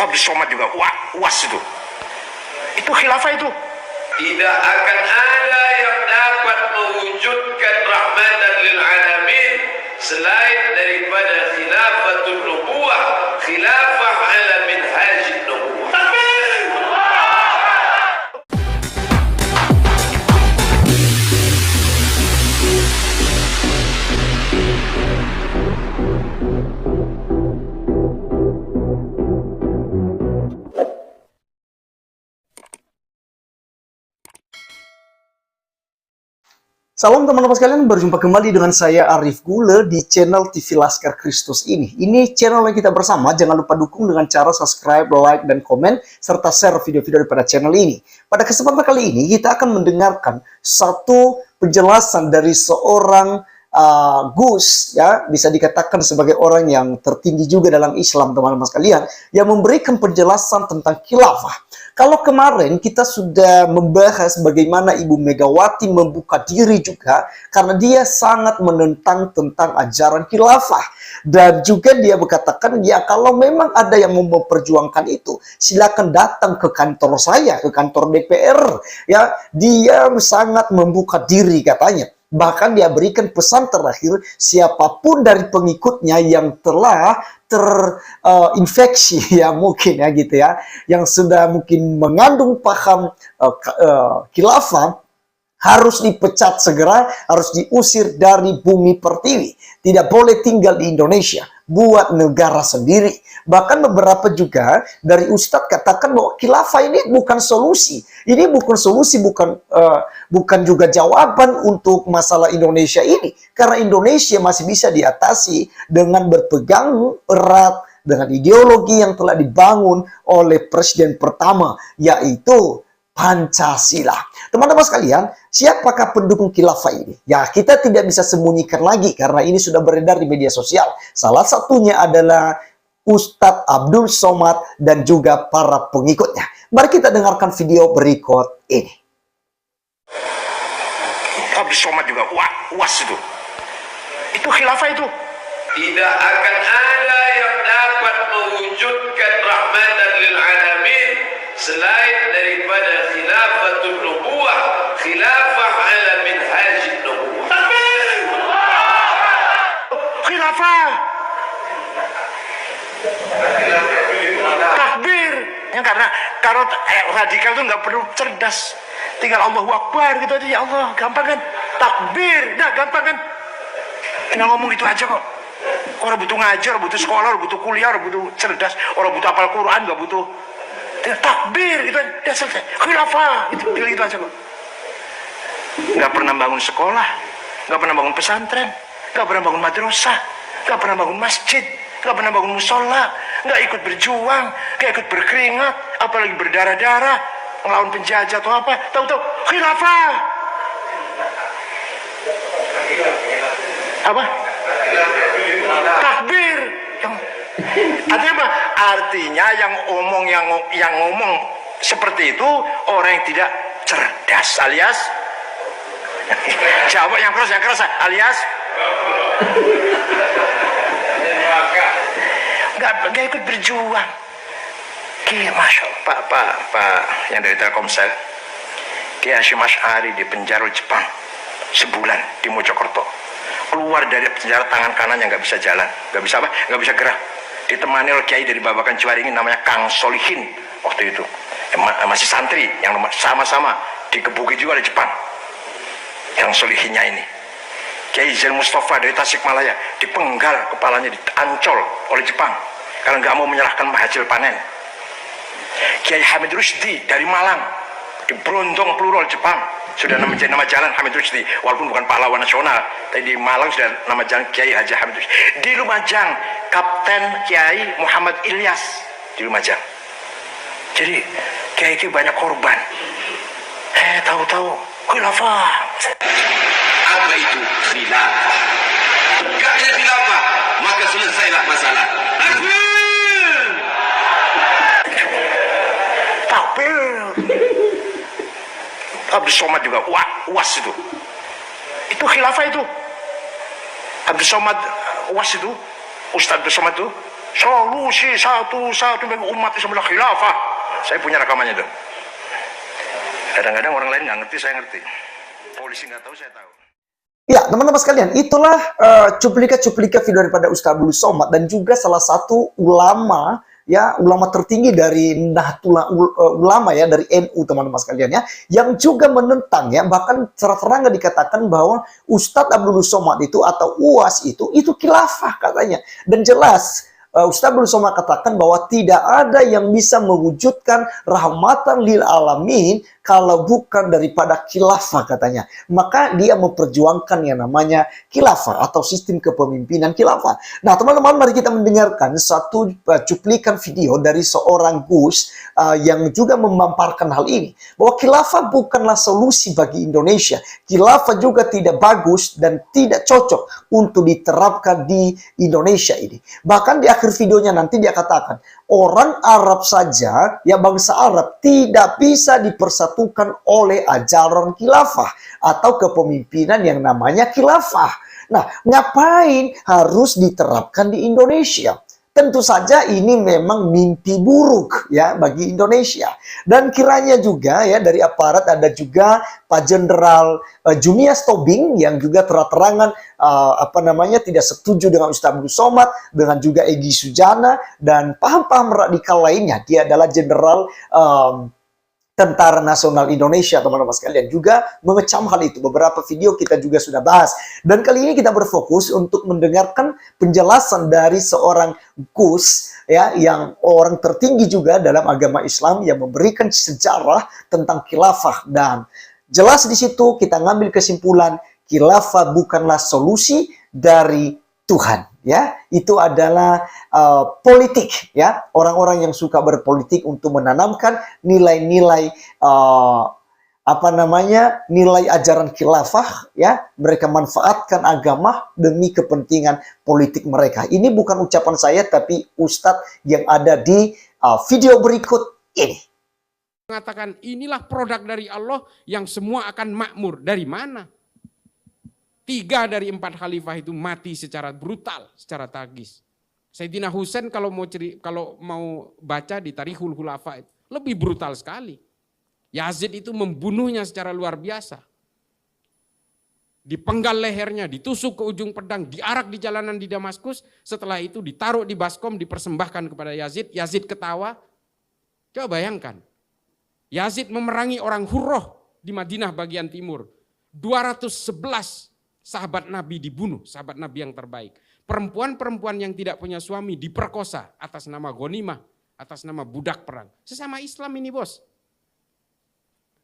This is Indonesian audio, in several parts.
Abdul Somad juga UAS itu khilafah itu. Tidak akan ada yang dapat mewujudkan rahmatan lil alamin selain daripada khilafatul nubuwah, khilafah ala minhajin nubuwah. Salam teman-teman sekalian, berjumpa kembali dengan saya Arif Gule di channel TV Laskar Kristus ini. Ini channel yang kita bersama, jangan lupa dukung dengan cara subscribe, like, dan komen, serta share video-video daripada channel ini. Pada kesempatan kali ini, kita akan mendengarkan satu penjelasan dari seorang Gus, ya, bisa dikatakan sebagai orang yang tertinggi juga dalam Islam, teman-teman sekalian, yang memberikan penjelasan tentang khilafah. Kalau kemarin kita sudah membahas bagaimana Ibu Megawati membuka diri juga karena dia sangat menentang tentang ajaran khilafah. Dan juga dia berkatakan, ya kalau memang ada yang mau memperjuangkan itu, silakan datang ke kantor saya, ke kantor DPR. Ya, dia sangat membuka diri katanya. Bahkan dia berikan pesan terakhir, siapapun dari pengikutnya yang telah terinfeksi ya mungkin ya gitu ya, yang sudah mungkin mengandung paham khilafah, harus dipecat segera, harus diusir dari bumi pertiwi. Tidak boleh tinggal di Indonesia, buat negara sendiri. Bahkan beberapa juga dari Ustadz katakan bahwa khilafah ini bukan solusi. Ini bukan solusi, bukan juga jawaban untuk masalah Indonesia ini. Karena Indonesia masih bisa diatasi dengan berpegang erat dengan ideologi yang telah dibangun oleh presiden pertama, yaitu Pancasila. Teman-teman sekalian, siapakah pendukung khilafah ini? Ya, kita tidak bisa sembunyikan lagi karena ini sudah beredar di media sosial. Salah satunya adalah Ustadz Abdul Somad dan juga para pengikutnya. Mari kita dengarkan video berikut ini. Abdul Somad juga UAS itu khilafah itu. Tidak akan ada yang dapat mewujudkan rahmatan lil alamin selain daripada khilafatul nubuwah, khilafah ala minhajin nubuwah. Khilafah. Takbir. Ya, karena kalau radikal itu nggak perlu cerdas, tinggal Allahu Akbar gitu aja. Ya Allah, gampang kan? Takbir, nah gampang kan? Tinggal ngomong gitu aja kok. Orang butuh ngajar, butuh sekolah, orang butuh kuliah, orang butuh cerdas, orang butuh hafal Quran, nggak butuh takbir gitu kan, udah selesai. Khilafah itu aja kok. Nggak pernah bangun sekolah, nggak pernah bangun pesantren, nggak pernah bangun madrasah, nggak pernah bangun masjid, nggak pernah bangun musola, nggak ikut berjuang, nggak ikut berkeringat, apalagi berdarah-darah ngelawan penjajah atau apa. Tahu-tahu khilafah apa? Takbir. Artinya apa? Artinya yang ngomong seperti itu orang yang tidak cerdas, alias jawab yang keras alias nggak ikut berjuang. Masya Allah, Pak yang dari Telkomsel, Kiai Hasyim Asy'ari di penjara Jepang sebulan di Mojokerto. Keluar dari penjara tangan kanannya nggak bisa jalan, nggak bisa gerak. Ditemani oleh kiai dari Babakan Ciwaringin namanya Kang Solihin waktu itu, masih santri yang sama-sama dikebuki juga di Jepang. Yang Solihinnya ini Kiai Zain Mustafa dari Tasikmalaya dipenggal kepalanya, diancol oleh Jepang karena nggak mau menyerahkan hasil panen. Kiai Hamid Rusdi dari Malang diberondong peluru oleh Jepang, sudah menjadi nama jalan Hamid Rusdi, walaupun bukan pahlawan nasional, tapi di Malang sudah nama jalan Kiai Haji Hamid Rusdi. Di Lumajang Kapten Kiai Muhammad Ilyas di Lumajang. Jadi Kiai banyak korban. Tahu-tahu khilafah. Apa itu khilafah? Tegaknya khilafah, maka selesailah masalah. Takbir. Abdul Somad juga UAS itu khilafah itu. Abdul Somad UAS itu, Ustadz Abdul Somad itu Solusi satu-satu bagi umat Islam adalah khilafah. Saya punya rekamannya tuh. Kadang-kadang orang lain nggak ngerti, saya ngerti. Polisi nggak tahu, saya tahu. Ya, teman-teman sekalian, itulah cuplikan-cuplikan video daripada Ustaz Abdul Somad dan juga salah satu ulama, ya, ulama tertinggi dari Nahdlatul Ulama, ya, dari NU, teman-teman sekalian, ya, yang juga menentang, ya, bahkan terang-terangan dikatakan bahwa Ustaz Abdul Somad itu atau UAS itu khilafah katanya. Dan jelas Ustaz Abdul Somad katakan bahwa tidak ada yang bisa mewujudkan rahmatan lil alamin kalau bukan daripada khilafah katanya. Maka dia memperjuangkan yang namanya khilafah atau sistem kepemimpinan khilafah. Nah, teman-teman, mari kita mendengarkan satu cuplikan video dari seorang Gus yang juga memamparkan hal ini. Bahwa khilafah bukanlah solusi bagi Indonesia. Khilafah juga tidak bagus dan tidak cocok untuk diterapkan di Indonesia ini. Bahkan di akhir videonya nanti dia katakan, orang Arab saja, ya, bangsa Arab tidak bisa dipersatukan oleh ajaran khilafah atau kepemimpinan yang namanya khilafah. Nah, ngapain harus diterapkan di Indonesia? Tentu saja ini memang mimpi buruk, ya, bagi Indonesia. Dan kiranya juga, ya, dari aparat ada juga Pak Jenderal Junias Tobing yang juga terang-terangan tidak setuju dengan Ustaz Abdul Somad, dengan juga Egy Sujana dan paham-paham radikal lainnya. Dia adalah Jenderal Tentara Nasional Indonesia, teman-teman sekalian, juga mengecam hal itu. Beberapa video kita juga sudah bahas. Dan kali ini kita berfokus untuk mendengarkan penjelasan dari seorang Gus, ya, yang orang tertinggi juga dalam agama Islam yang memberikan sejarah tentang khilafah. Dan jelas di situ kita ngambil kesimpulan khilafah bukanlah solusi dari Tuhan, ya. Itu adalah politik, ya, orang-orang yang suka berpolitik untuk menanamkan nilai-nilai nilai ajaran khilafah, ya. Mereka manfaatkan agama demi kepentingan politik mereka. Ini bukan ucapan saya, tapi Ustadz yang ada di video berikut ini mengatakan inilah produk dari Allah yang semua akan makmur. Dari mana? 3 dari 4 khalifah itu mati secara brutal, secara tragis. Sayyidina Husain kalau mau baca di Tarikhul Khulafa lebih brutal sekali. Yazid itu membunuhnya secara luar biasa. Dipenggal lehernya, ditusuk ke ujung pedang, diarak di jalanan di Damaskus. Setelah itu ditaruh di baskom, dipersembahkan kepada Yazid. Yazid ketawa. Coba bayangkan. Yazid memerangi orang Hurroh di Madinah bagian timur. 211 sahabat Nabi dibunuh, sahabat Nabi yang terbaik. Perempuan-perempuan yang tidak punya suami diperkosa atas nama ghanimah, atas nama budak perang. Sesama Islam ini, bos.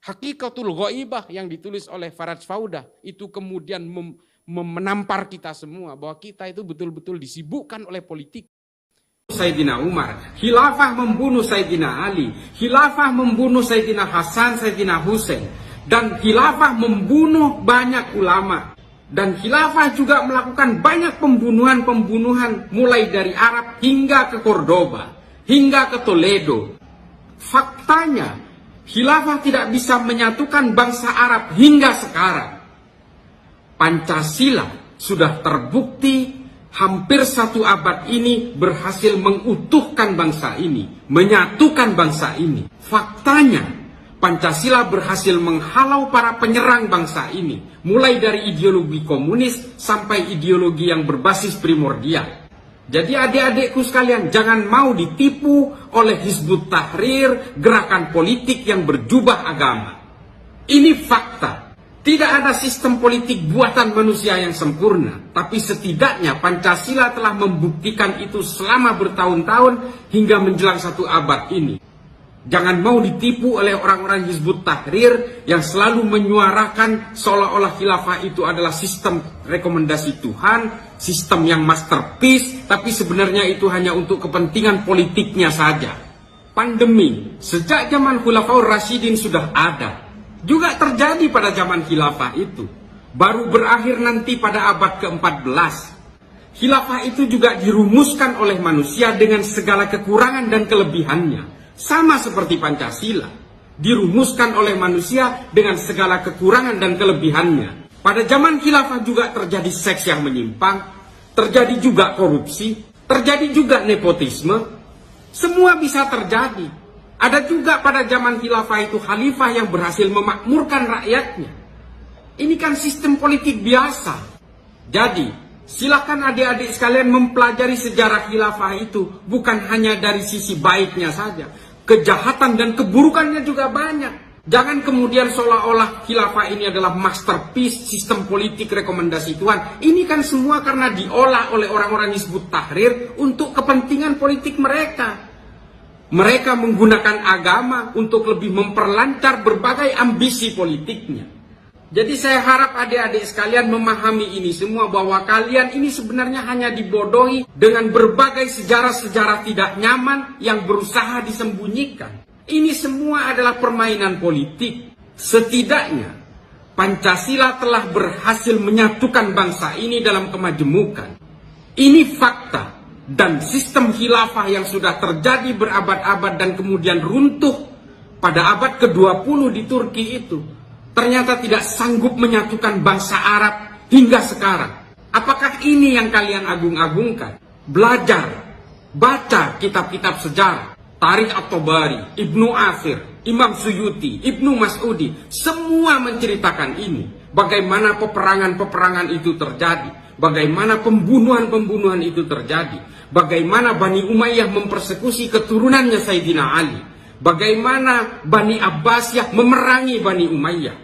Hakikatul Ghaibah yang ditulis oleh Faraj Faudah itu kemudian menampar kita semua bahwa kita itu betul-betul disibukkan oleh politik. Sayyidina Umar, khilafah membunuh Sayyidina Ali, khilafah membunuh Sayyidina Hasan, Sayyidina Husain, dan khilafah membunuh banyak ulama. Dan khilafah juga melakukan banyak pembunuhan-pembunuhan mulai dari Arab hingga ke Cordoba, hingga ke Toledo. Faktanya, khilafah tidak bisa menyatukan bangsa Arab hingga sekarang. Pancasila sudah terbukti hampir 1 abad ini berhasil mengutuhkan bangsa ini, menyatukan bangsa ini. Faktanya, Pancasila berhasil menghalau para penyerang bangsa ini, mulai dari ideologi komunis sampai ideologi yang berbasis primordial. Jadi adik-adikku sekalian, jangan mau ditipu oleh Hizbut Tahrir, gerakan politik yang berjubah agama. Ini fakta. Tidak ada sistem politik buatan manusia yang sempurna, tapi setidaknya Pancasila telah membuktikan itu selama bertahun-tahun hingga menjelang 1 abad ini. Jangan mau ditipu oleh orang-orang Hizbut Tahrir yang selalu menyuarakan seolah-olah khilafah itu adalah sistem rekomendasi Tuhan, sistem yang masterpiece, tapi sebenarnya itu hanya untuk kepentingan politiknya saja. Pandemi, sejak zaman Khulafaur Rasyidin sudah ada. Juga terjadi pada zaman khilafah itu. Baru berakhir nanti pada abad ke-14. Khilafah itu juga dirumuskan oleh manusia dengan segala kekurangan dan kelebihannya. Sama seperti Pancasila, dirumuskan oleh manusia dengan segala kekurangan dan kelebihannya. Pada zaman khilafah juga terjadi seks yang menyimpang, terjadi juga korupsi, Terjadi juga nepotisme. Semua bisa terjadi. Ada juga pada zaman khilafah itu khalifah yang berhasil memakmurkan rakyatnya. Ini kan sistem politik biasa. Jadi, silakan adik-adik sekalian mempelajari sejarah khilafah itu. Bukan hanya dari sisi baiknya saja. Kejahatan dan keburukannya juga banyak. Jangan kemudian seolah-olah khilafah ini adalah masterpiece sistem politik rekomendasi Tuhan. Ini kan semua karena diolah oleh orang-orang Hizbut Tahrir untuk kepentingan politik mereka. Mereka menggunakan agama untuk lebih memperlancar berbagai ambisi politiknya. Jadi saya harap adik-adik sekalian memahami ini semua, bahwa kalian ini sebenarnya hanya dibodohi dengan berbagai sejarah-sejarah tidak nyaman yang berusaha disembunyikan. Ini semua adalah permainan politik. Setidaknya Pancasila telah berhasil menyatukan bangsa ini dalam kemajemukan. Ini fakta. Dan sistem khilafah yang sudah terjadi berabad-abad dan kemudian runtuh pada abad ke-20 di Turki itu ternyata tidak sanggup menyatukan bangsa Arab hingga sekarang. Apakah ini yang kalian agung-agungkan? Belajar, baca kitab-kitab sejarah, Tarikh At-Tabari, Ibnu Athir, Imam Suyuti, Ibnu Mas'udi, semua menceritakan ini. Bagaimana peperangan-peperangan itu terjadi, bagaimana pembunuhan-pembunuhan itu terjadi, bagaimana Bani Umayyah mempersekusi keturunannya Sayyidina Ali, bagaimana Bani Abbasiyah memerangi Bani Umayyah,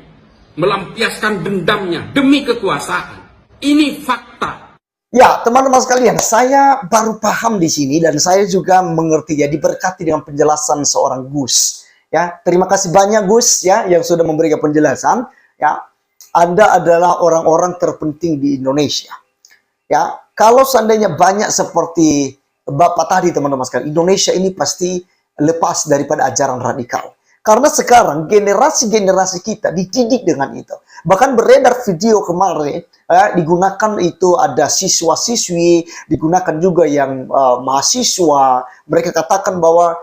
melampiaskan dendamnya demi kekuasaan. Ini fakta. Ya, teman-teman sekalian, saya baru paham di sini dan saya juga mengerti ya, diberkati dengan penjelasan seorang Gus. Ya, terima kasih banyak Gus ya yang sudah memberikan penjelasan. Ya, Anda adalah orang-orang terpenting di Indonesia. Ya, kalau seandainya banyak seperti Bapak tadi, teman-teman sekalian, Indonesia ini pasti lepas daripada ajaran radikal. Karena sekarang generasi-generasi kita dididik dengan itu. Bahkan beredar video kemarin, digunakan itu ada siswa-siswi, digunakan juga yang mahasiswa. Mereka katakan bahwa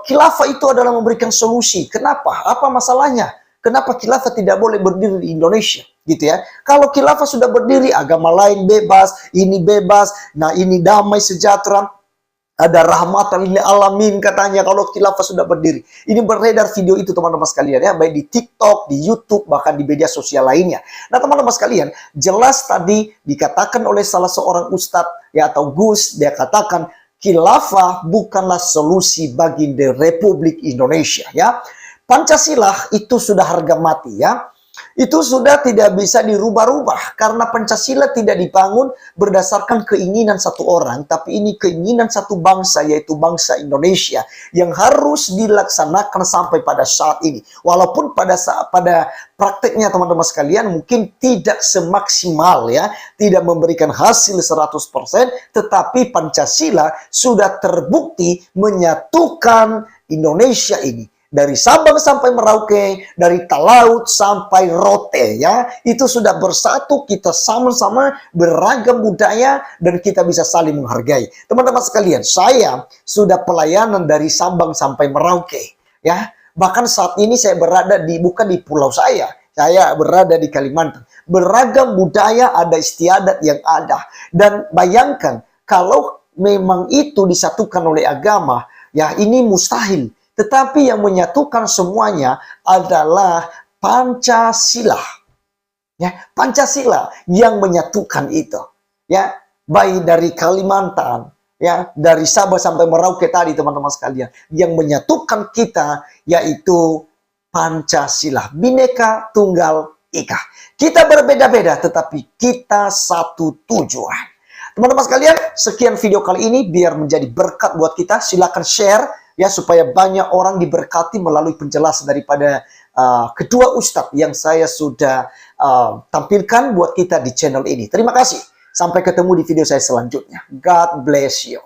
khilafah itu adalah memberikan solusi. Kenapa? Apa masalahnya? Kenapa khilafah tidak boleh berdiri di Indonesia? Gitu ya. Kalau khilafah sudah berdiri, agama lain bebas, ini bebas, nah ini damai sejahtera. Ada rahmatan lil alamin katanya kalau khilafah sudah berdiri. Ini beredar video itu teman-teman sekalian ya, baik di TikTok, di YouTube, bahkan di media sosial lainnya. Nah teman-teman sekalian, jelas tadi dikatakan oleh salah seorang ustadz ya atau Gus, dia katakan khilafah bukanlah solusi bagi Republik Indonesia ya. Pancasila itu sudah harga mati ya. Itu sudah tidak bisa dirubah-rubah karena Pancasila tidak dibangun berdasarkan keinginan satu orang, tapi ini keinginan satu bangsa, yaitu bangsa Indonesia yang harus dilaksanakan sampai pada saat ini. Walaupun pada prakteknya teman-teman sekalian mungkin tidak semaksimal ya, tidak memberikan hasil 100%, tetapi Pancasila sudah terbukti menyatukan Indonesia ini. Dari Sabang sampai Merauke, dari Talaut sampai Rote ya, itu sudah bersatu, kita sama-sama beragam budaya dan kita bisa saling menghargai. Teman-teman sekalian, saya sudah pelayanan dari Sabang sampai Merauke ya. Bahkan saat ini saya berada bukan di pulau saya berada di Kalimantan. Beragam budaya ada istiadat yang ada. Dan bayangkan kalau memang itu disatukan oleh agama, ya ini mustahil. Tetapi yang menyatukan semuanya adalah Pancasila. Ya, Pancasila yang menyatukan itu. Ya, baik dari Kalimantan, ya, dari Sabah sampai Merauke tadi teman-teman sekalian, yang menyatukan kita yaitu Pancasila, Bhinneka Tunggal Ika. Kita berbeda-beda tetapi kita satu tujuan. Teman-teman sekalian, sekian video kali ini, biar menjadi berkat buat kita. Silakan share ya supaya banyak orang diberkati melalui penjelasan daripada kedua ustadz yang saya sudah tampilkan buat kita di channel ini. Terima kasih. Sampai ketemu di video saya selanjutnya. God bless you.